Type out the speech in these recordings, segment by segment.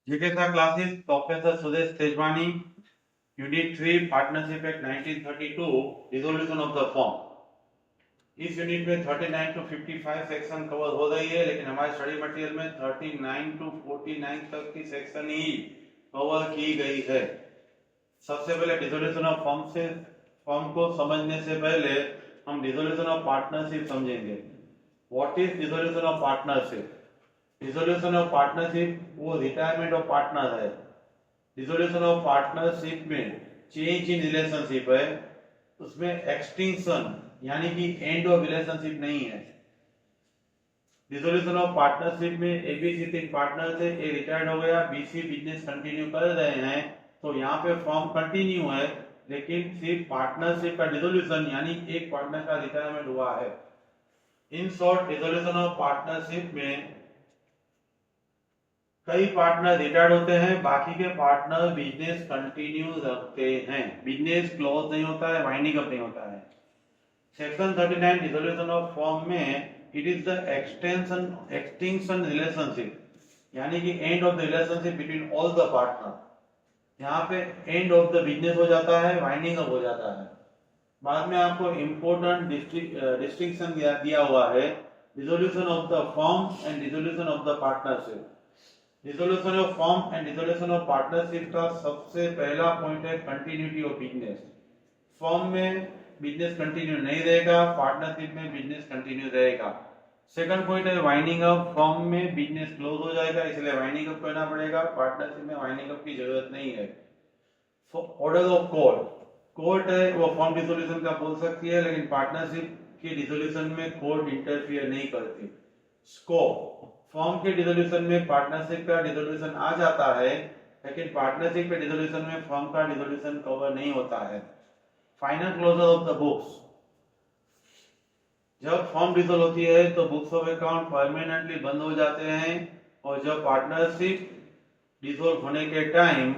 जिज्ञासा classes professor Sudesh Tejwani unit 3 partnership act 1932 resolution of the form. इस unit में 39 to 55 section cover हो रही है, लेकिन हमारे स्टडी मटेरियल में 39 टू 49 तक की सेक्शन ही कवर की गई है। सबसे पहले डिसोल्यूशन ऑफ फॉर्म को समझने से पहले हम डिसोल्यूशन ऑफ पार्टनरशिप समझेंगे। What is dissolution of partnership? Dissolution of partnership वो रिटायरमेंट ऑफ पार्टनर है। डिसोल्यूशन ऑफ पार्टनरशिप में चेंज इन रिलेशनशिप है, उसमें एक्सटिंक्शन यानी कि एंड ऑफ रिलेशनशिप नहीं है। डिसोल्यूशन ऑफ पार्टनरशिप में एबीसी तीन पार्टनर थे, ए रिटायर्ड हो गया, बीसी बिजनेस कंटिन्यू कर रहे हैं, तो यहाँ पे फॉर्म कंटिन्यू है, लेकिन सिर्फ पार्टनरशिप का डिसोल्यूशन यानी एक पार्टनर का रिटायरमेंट हुआ है। In short dissolution of partnership में कई पार्टनर रिटायर्ड होते हैं, बाकी के पार्टनर बिजनेस कंटिन्यू रखते हैं। बिजनेस क्लोज नहीं होता है, वाइंडिंग अप नहीं होता है। सेक्शन 39 डिसोल्यूशन ऑफ फॉर्म में it is the extinction relationship यानी कि end of the relationship between all the partner. यहाँ पे एंड ऑफ द बिजनेस हो जाता है, वाइंडिंग अप हो जाता है। बाद में आपको इम्पोर्टेंट डिस्टिंक्शन दिया हुआ है, dissolution of the form and dissolution of the partnership. Dissolution of form and dissolution of partnership का सबसे पहला पॉइंट है कंटिन्यूटी ऑफ बिजनेस। फॉर्म में बिजनेस कंटिन्यू नहीं रहेगा, पार्टनरशिप में बिजनेस कंटिन्यू रहेगा। सेकंड पॉइंट है वाइंडिंग अप। फॉर्म में बिजनेस क्लोज हो जाएगा, इसलिए वाइंडिंग अप करना पड़ेगा। पार्टनरशिप में वाइंडिंग अप की जरूरत नहीं है। ऑर्डर ऑफ कोर्ट है वो फॉर्म डिसोल्यूशन का बोल सकती है, लेकिन पार्टनरशिप के डिसोल्यूशन में कोर्ट इंटरफियर नहीं करती। स्कोप फॉर्म के डिसोल्यूशन में पार्टनरशिप का डिसोल्यूशन आ जाता है, लेकिन पार्टनरशिप के डिसोल्यूशन में फॉर्म का डिसोल्यूशन कवर नहीं होता है। Final closure of the books, जब फॉर्म डिसोल्व होती है तो बुक्स ऑफ अकाउंट परमानेंटली बंद हो जाते हैं, और जब पार्टनरशिप डिसोल्व होने के टाइम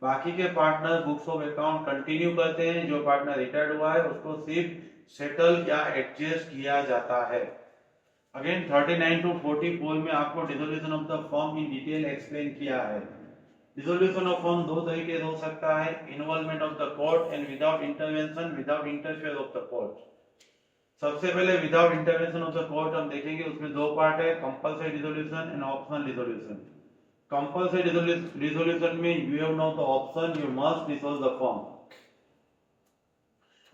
बाकी के partner books of account continue करते हैं। जो पार्टनर रिटायर्ड हुआ है उसको सिर्फ सेटल या एडजस्ट किया जाता है। अगेन 39 टू 44 में आपको dissolution of the form in detail explain किया है। डिसोल्यूशन ऑफ फॉर्म दो तरीके से हो सकता है, involvement of the court and without intervention, without interfere of the court. सबसे पहले without intervention of the court हम देखेंगे, उसमें दो पार्ट है, compulsory dissolution and optional dissolution. Compulsory dissolution में you have no the option, you must dissolve the firm.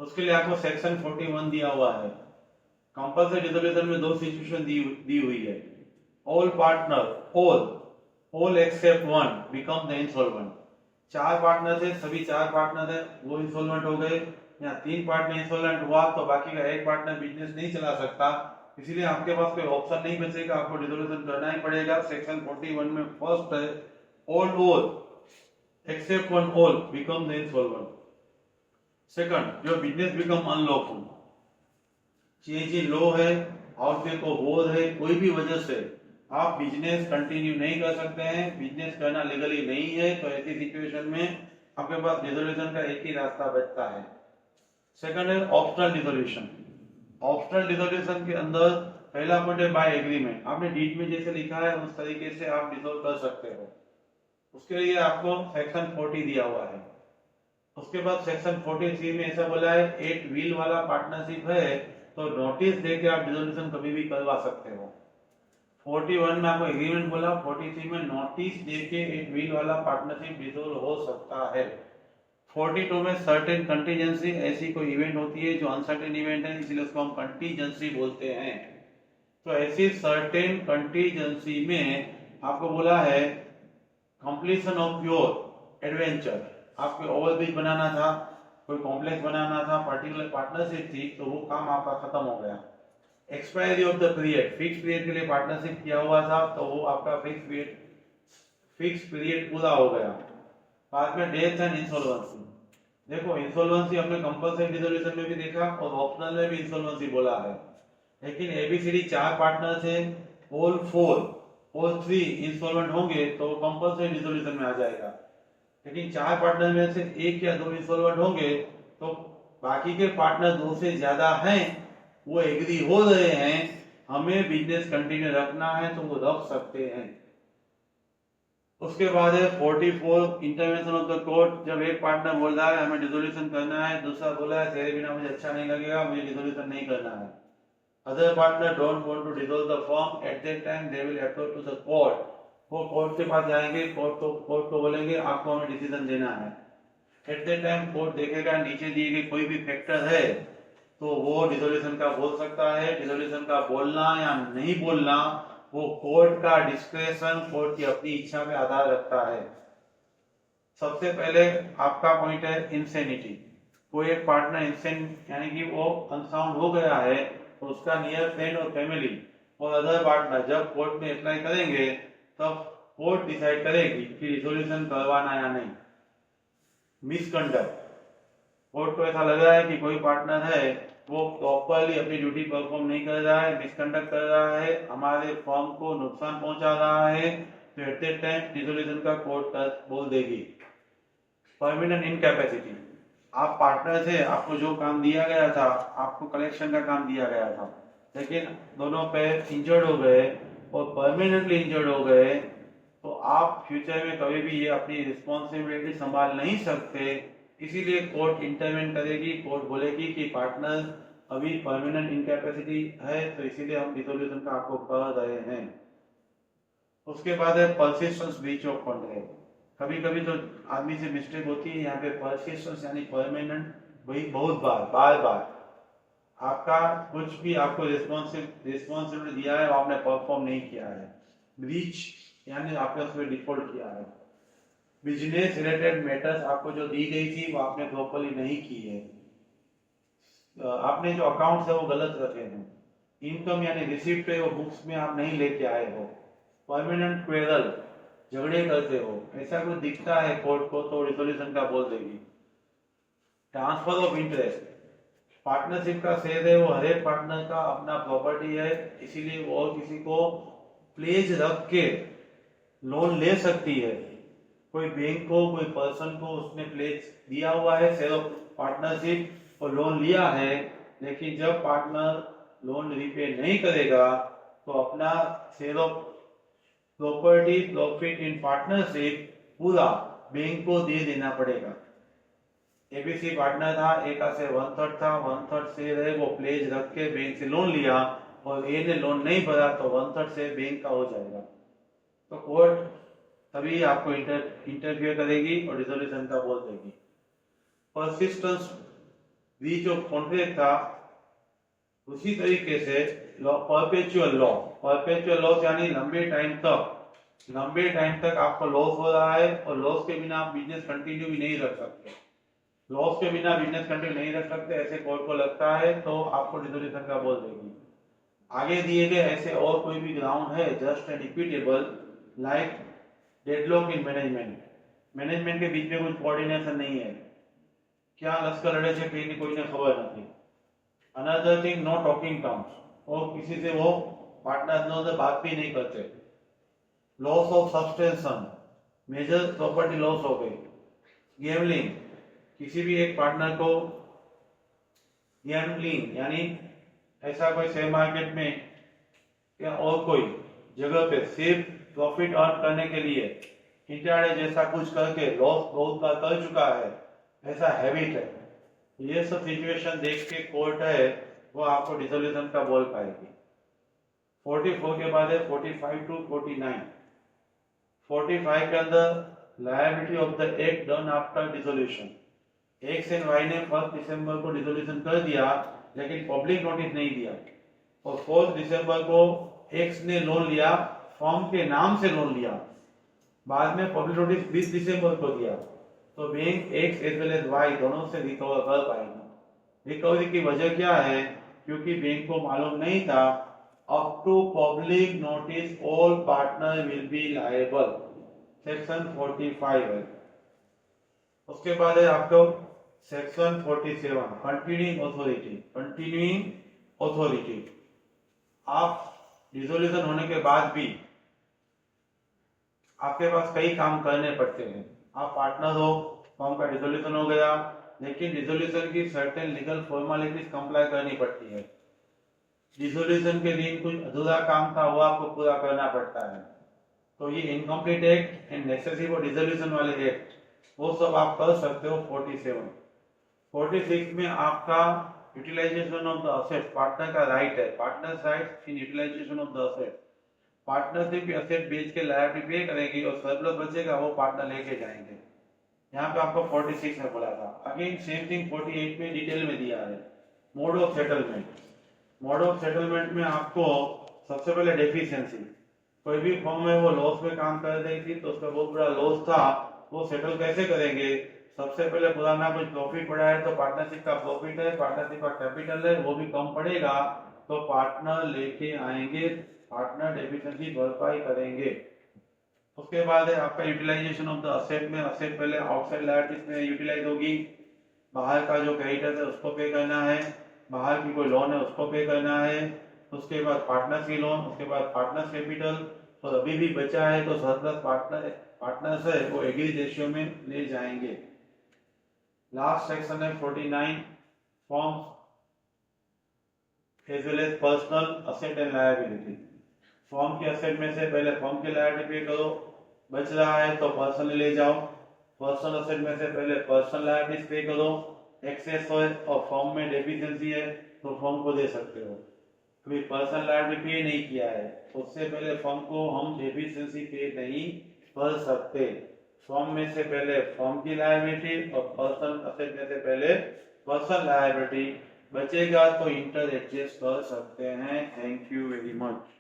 उसके लिए आपको सेक्शन 41 दिया हुआ है। कंपल्सरी डिसोल्यूशन में दो सिचुएशन दी हुई है। All partner all except one become the insolvent. चार पार्टनर थे, सभी चार पार्टनर है वो इंसॉल्वेंट हो गए, या तीन पार्टनर इंसॉल्वेंट हुआ तो बाकी का एक पार्टनर बिजनेस नहीं चला सकता, इसीलिए आपके पास कोई ऑप्शन नहीं बचेगा, आपको डिसोल्यूशन करना ही पड़ेगा। सेक्शन 41 में फर्स्ट है all except one all become the insolvent. Second, your business become unlawful, change in law है, आउटवे को बोध है, कोई भी वजह से आप बिजनेस कंटिन्यू नहीं कर सकते हैं, बिजनेस करना लीगली नहीं है, तो ऐसी सिचुएशन में आपके पास डिसोल्यूशन का एक ही रास्ता बचता है। सेकंड है ऑप्शनल डिसोल्यूशन। ऑप्शनल डिसोल्यूशन के अंदर पहला पॉइंट है बाय एग्रीमेंट। आपने डीड में जैसे लिखा है उस तरीके से आप डिसोल्व कर सकते हो, उसके लिए आपको सेक्शन 40 दिया हुआ है। उसके बाद सेक्शन 43 में ऐसा बोला है, एक विल वाला पार्टनरशिप है तो नोटिस देके आप डिसोल्यूशन कभी भी करवा सकते हो। 41 में आपको एग्रीमेंट बोला, 43 में नोटिस देके एक विल वाला पार्टनरशिप डिसोल्व हो सकता है। 42 में सर्टेन कंटीजेंसी, ऐसी कोई इवेंट होती है जो अनसर्टेन इवेंट है, इसलिए उसको हम कंटीजेंसी बोलते हैं। तो ऐसी सर्टेन कंटीजेंसी में आपको बोला है कंप्लीशन ऑफ योर एडवेंचर, आपको ओवरब्रिज बनाना था, कोई कॉम्प्लेक्स बनाना था, पर्टिकुलर पार्टनरशिप थी, तो वो काम आपका खत्म हो गया। Expiry of the period, fix period के लिए पार्टनरशिप किया हुआ था तो वो आपका फिक्स पीरियड पूरा हो गया। बाद में डेथ एंड इंसॉल्वेंसी, देखो इंसॉल्वेंसी हमने कंपल्सरी डिसोल्यूशन में भी देखा और ऑप्शनल में भी इंसॉल्वेंसी बोला है, लेकिन एबीसीडी चार पार्टनर थे, ऑल थ्री इंसॉल्वेंट होंगे तो कंपल्सरी डिसोल्यूशन में आ जाएगा। लेकिन चार पार्टनर में से एक या दो इंसॉल्वेंट होंगे तो बाकी के पार्टनर दो से ज्यादा हैं, वो एग्री हो रहे हैं हमें बिजनेस कंटिन्यू रखना है तो वो रख सकते हैं। उसके बाद है 44 इंटरवेंशन ऑफ द कोर्ट। जब एक पार्टनर बोल रहा है हमें डिसोल्यूशन करना है, दूसरा बोला है तेरे बिना मुझे अच्छा नहीं लगेगा, मुझे डिसोल्यूशन नहीं करना है। Other partner don't want to dissolve the firm, at that time they will approach to the court. वो कोर्ट के पास जाएंगे, कोर्ट को बोलेंगे आपको हमें डिसीजन देना है। एट दैट टाइम कोर्ट देखेगा नीचे दिए गए कोई भी फैक्टर है तो वो डिसोल्यूशन का बोल सकता है। डिसोल्यूशन का बोलना या नहीं बोलना वो कोर्ट का डिस्क्रेशन, कोर्ट की अपनी इच्छा पे आधार रखता है। सबसे पहले आपका पॉइंट है इंसेनिटी। कोई एक पार्टनर इंसेन यानी कि वो अनसाउंड हो गया है तो उसका नियर फ्रेंड और फैमिली और अदर पार्टनर जब कोर्ट में अप्लाई करेंगे तब कोर्ट डिसाइड करेगी कि रिजोल्यूशन करवाना या नहीं। मिसकंडक्ट, कोर्ट को ऐसा लग रहा है कि कोई पार्टनर है वो प्रॉपरली अपनी ड्यूटी परफॉर्म नहीं कर रहा है, मिसकंडक्ट कर रहा है, हमारे फर्म को नुकसान पहुंचा रहा है, तो एट दैट टाइम डिसोल्यूशन का कोर्ट बोल देगी। परमानेंट इनकैपेसिटी, आप पार्टनर थे, आपको जो काम दिया गया था, आपको कलेक्शन का काम दिया गया था, लेकिन दोनों पे इंजर्ड हो गए और परमानेंटली इंजर्ड हो गए तो आप फ्यूचर में कभी भी ये अपनी रिस्पॉन्सिबिलिटी संभाल नहीं सकते। इसीलिए कोर्ट इंटरवेन करेगी, कोर्ट बोलेगी कि पार्टनर अभी परमानेंट इनकैपेसिटी है तो इसीलिए हम डिसोल्यूशन का आपको कर रहे हैं। उसके बाद है परसिस्टेंस ब्रीच ऑफ कॉन्ट्रैक्ट। कभी कभी तो आदमी से मिस्टेक होती है, यहाँ पे परसिस्टेंस यानी परमानेंट, वही बहुत बार बार आपका कुछ भी आपको रिस्पॉन्सिबिलिटी दिया है वो आपने परफॉर्म नहीं किया है। ब्रीच यानी आपने उसमें डिफॉल्ट किया है। बिजनेस रिलेटेड मैटर्स आपको जो दी गई थी वो आपने प्रॉपरली नहीं की है। आपने जो अकाउंट्स है वो गलत रखे हैं। इनकम यानी रिसिप्ट है वो बुक्स में आप नहीं लेके आए हो। परमानेंट क्वेरल, झगड़े करते हो, ऐसा कुछ दिखता है कोर्ट को तो रिजोल्यूशन का बोल देगी। ट्रांसफर ऑफ इंटरेस्ट, पार्टनरशिप का शेयर है वो हर एक पार्टनर का अपना प्रॉपर्टी है, इसीलिए वो और किसी को प्लेज रख के लोन ले सकती है। कोई बैंक को, कोई पर्सन को उसने प्लेज दिया हुआ है शेयर ऑफ पार्टनरशिप और लोन लिया है, लेकिन जब पार्टनर लोन रिपे नहीं करेगा तो अपना share of property profit in partnership पूरा बैंक को दे देना पड़ेगा। एबीसी पार्टनर था, ए का शेयर 1/3 था, 1/3 शेयर है वो प्लेज रख के बैंक से लोन लिया और ए ने लोन नहीं भरा तो 1/3 शेयर बैंक का हो जाएगा। तो कोर्ट तभी आपको इंटरफियर करेगी और रिजोल्यूशन का बोल देगी। परसिस्टेंस ब्रीच ऑफ कॉन्ट्रैक्ट था, उसी तरीके से परपेचुअल लॉस यानी लंबे टाइम तक आपको लॉस हो रहा है और लॉस के बिना आप बिजनेस कंटिन्यू भी नहीं रख सकते। लॉस के बिना बिजनेस कंटिन्यू नहीं रख सकते ऐसे कोर्ट को लगता है तो आपको डिसोल्यूशन का बोल देगी। आगे दिए गए ऐसे और कोई भी ग्राउंड है just and equitable, like deadlock in management के बीच में कुछ कोऑर्डिनेशन नहीं है, क्या लश्कर लड़े से कहीं कोई ने खबर नहीं। Another thing, know talking terms, और किसी से वो पार्टनर से बात भी नहीं करते। Loss of substance, major property loss हो गई। गैम्बलिंग, किसी भी एक पार्टनर को गैम्बलिंग यानी ऐसा कोई शेयर मार्केट में या और कोई जगह पे सिर्फ प्रॉफिट अर्न करने के लिए इंट्राडे जैसा कुछ करके लॉस बहुत बार कर चुका है, ऐसा हैबिट है, ये सब सिचुएशन देख के कोर्ट है वो आपको डिसोल्यूशन का बोल पाएगी। 44 के बाद है 45 टू 49। 45 के अंदर liability of the act done after dissolution. X and y ने 1 दिसंबर को डिसोल्यूशन कर दिया लेकिन पब्लिक नोटिस नहीं दिया और 4 दिसंबर को एक्स ने लोन लिया, फर्म के नाम से लोन लिया, बाद में पब्लिक नोटिस 20 दिसंबर को दिया, तो bank x as well as y दोनों से रिकवर कर पाएगा। रिकवरी की वजह क्या है? क्योंकि बैंक को मालूम नहीं था up to public notice all partner will be liable, section 45 है। उसके बाद है आपको सेक्शन 47 कंटिन्यूइंग अथॉरिटी। आप डिसोल्यूशन होने के बाद भी आपके पास कई काम करने पड़ते हैं। आप पार्टनर हो, फर्म का डिसोल्यूशन हो गया, लेकिन डिसोल्यूशन की सर्टेन लीगल फॉर्मेलिटीज कंप्लाई करनी पड़ती है। डिसोल्यूशन के दिन कुछ अधूरा काम था वो आपको पूरा करना पड़ता है। तो ये incomplete act and necessary for dissolution वाले एक्ट वो सब आप कर सकते हो 47। 46 में आपका utilisation of the asset, partner का राइट है, partners right in utilisation of the asset. Partnership asset बेच के लायबिलिटी पे करेगी और सरप्लस बचेगा वो पार्टनर लेके जाएंगे। यहाँ पे आपको 46 में बोला था। अगेन सेम थिंग 48 में डिटेल में दिया है। Mode of settlement, mode of settlement में आपको सबसे पहले डेफिशिएंसी, कोई भी फॉर्म में वो लॉस में काम कर रही थी तो उसका बहुत बड़ा लॉस था, वो सेटल कैसे करेंगे? सबसे पहले पुराना कुछ प्रॉफिट पड़ा है तो पार्टनरशिप का प्रॉफिट है, पार्टनरशिप का कैपिटल है, वो भी कम पड़ेगा तो पार्टनर लेके आएंगे, पार्टनर डेफिशिएंसी भरपाई करेंगे। उसके बाद है आपका यूटिलाइजेशन ऑफ द असेट में, असेट पहले आउटसाइड लायबिलिटीज में यूटिलाइज होगी, बाहर का जो क्रेडिटर है उसको पे करना है, बाहर की कोई लोन है उसको पे करना है, उसके बाद पार्टनर्स की लोन, उसके बाद पार्टनर्स कैपिटल, तो अभी भी बचा है तो सरप्लस पार्टनर्स है वो एग्री रेशियो में ले जाएंगे। लास्ट सेक्शन है 49 firms as well as personal asset and liability. Firm के असेट में से पहले फॉर्म की लायबिलिटी पे करो, बच रहा है तो पर्सनल ले जाओ, पर्सनल असेट में से पहले पर्सनल लायबिलिटीज पे करो, एक्सेस है और फॉर्म में डेफिशिएंसी है तो फॉर्म को दे सकते हो। अभी पर्सनल लायबिलिटी पे नहीं किया है उससे पहले फॉर्म को हम डेफिशिएंसी पे नहीं कर सकते। फॉर्म में से पहले फॉर्म की लायबिलिटी और पर्सनल असेट में से पहले पर्सनल लायबिलिटी, बचेगा तो इंटर एडजस्ट कर सकते हैं। Thank you very much.